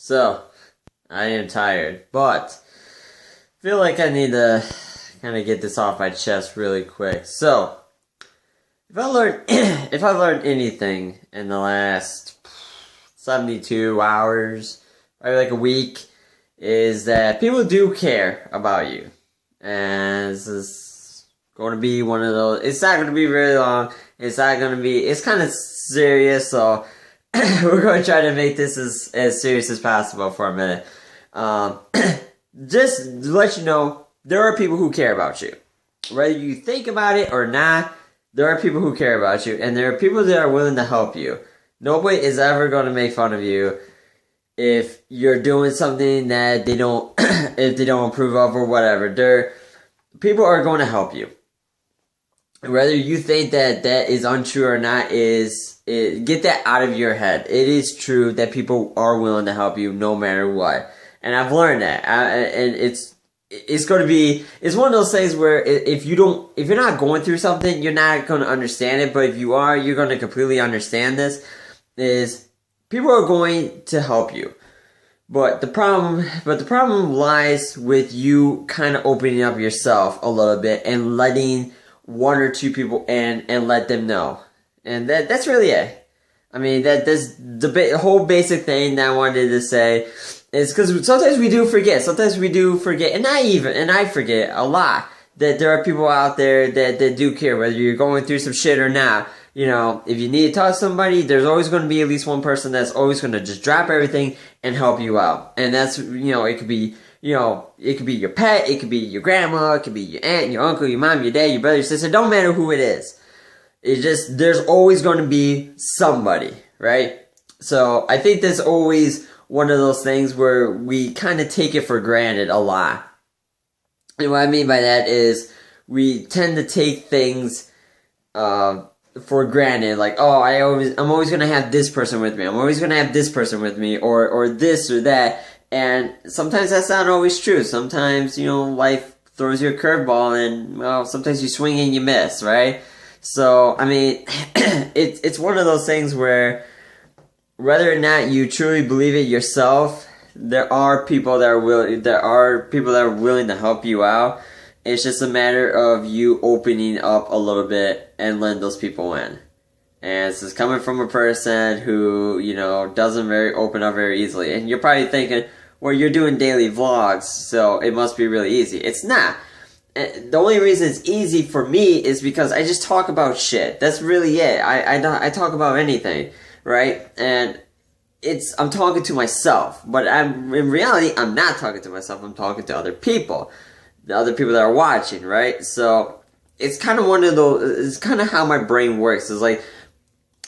So, I am tired, but I feel like I need to kind of get this off my chest really quick. So, if I learned if I learned anything in the last 72 hours, probably like a week, is that people do care about you. And this is going to be one of those, it's not going to be very long, it's kind of serious, so we're going to try to make this as serious as possible for a minute. Just to let you know, there are people who care about you. Whether you think about it or not, there are people who care about you, and there are people that are willing to help you. Nobody is ever going to make fun of you if you're doing something that they don't, if they don't approve of or whatever. People are going to help you. Whether you think that that is untrue or not, get that out of your head. It is true that people are willing to help you no matter what. And I've learned that. And it's going to be, it's one of those things where if you're not going through something, you're not going to understand it. But if you are, you're going to completely understand this. Is people are going to help you. But the problem lies with you kind of opening up yourself a little bit and letting one or two people in and let them know. And that's really it. I mean, that's the whole basic thing that I wanted to say. Is because sometimes we do forget. And I forget a lot that there are people out there that do care, whether you're going through some shit or not. You know, if you need to talk to somebody, there's always going to be at least one person that's always going to just drop everything and help you out. And that's, it could be, it could be your pet, it could be your grandma, it could be your aunt, your uncle, your mom, your dad, your brother, your sister. Don't matter who it is. It's just, there's always going to be somebody, right? So I think there's always one of those things where we kind of take it for granted a lot. And what I mean by that is we tend to take things for granted, like, oh, I'm always gonna have this person with me. I'm always gonna have this person with me, or this or that. And sometimes that's not always true. Sometimes, life throws you a curveball, and well, sometimes you swing and you miss, right? So, I mean, it's one of those things where whether or not you truly believe it yourself, there are people that are willing to help you out. It's just a matter of you opening up a little bit and letting those people in. And this is coming from a person who, doesn't open up very easily. And you're probably thinking, well, you're doing daily vlogs, so it must be really easy. It's not. The only reason it's easy for me is because I just talk about shit. That's really it. I talk about anything, right? And I'm talking to myself. But in reality, I'm not talking to myself. I'm talking to other people. The other people that are watching, right? So it's kind of one of those, it's kind of how my brain works. It's like,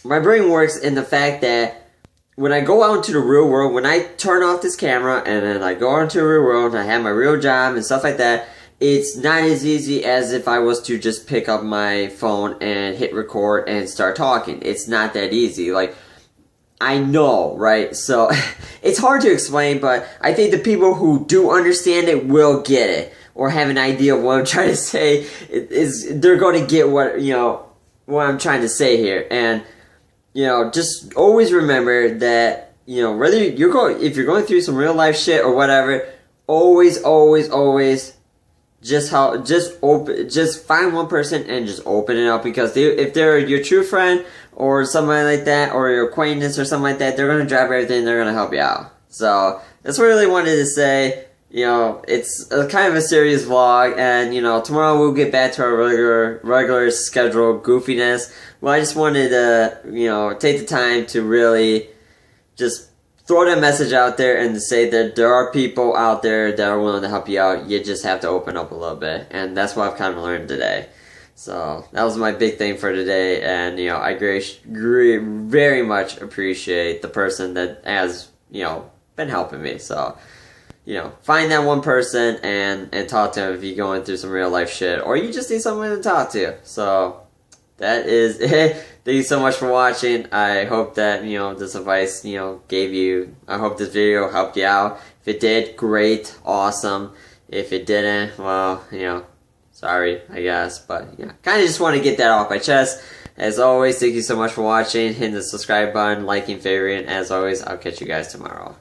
my brain works in the fact that when I go out into the real world, when I turn off this camera and then I go out into the real world and I have my real job and stuff like that, it's not as easy as if I was to just pick up my phone and hit record and start talking. It's not that easy. Like, I know, right? So it's hard to explain, but I think the people who do understand it will get it, or have an idea of what I'm trying to say. They're going to get what I'm trying to say here. And just always remember that whether if you're going through some real life shit or whatever, always just find one person and just open it up, because if they're your true friend or somebody like that, or your acquaintance or something like that, they're going to drop everything, they're going to help you out. So that's what I really wanted to say. It's kind of a serious vlog, and tomorrow we'll get back to our regular schedule goofiness. Well, I just wanted to take the time to really just throw that message out there and to say that there are people out there that are willing to help you out. You just have to open up a little bit, and that's what I've kind of learned today. So that was my big thing for today, and I very much appreciate the person that has been helping me. So find that one person and talk to them if you're going through some real life shit, or you just need someone to talk to. So that is it. Thank you so much for watching. I hope that this advice I hope this video helped you out. If it did, great, awesome. If it didn't, well, sorry, I guess. But kind of just want to get that off my chest. As always, thank you so much for watching. Hit the subscribe button, liking, favorite, and as always, I'll catch you guys tomorrow.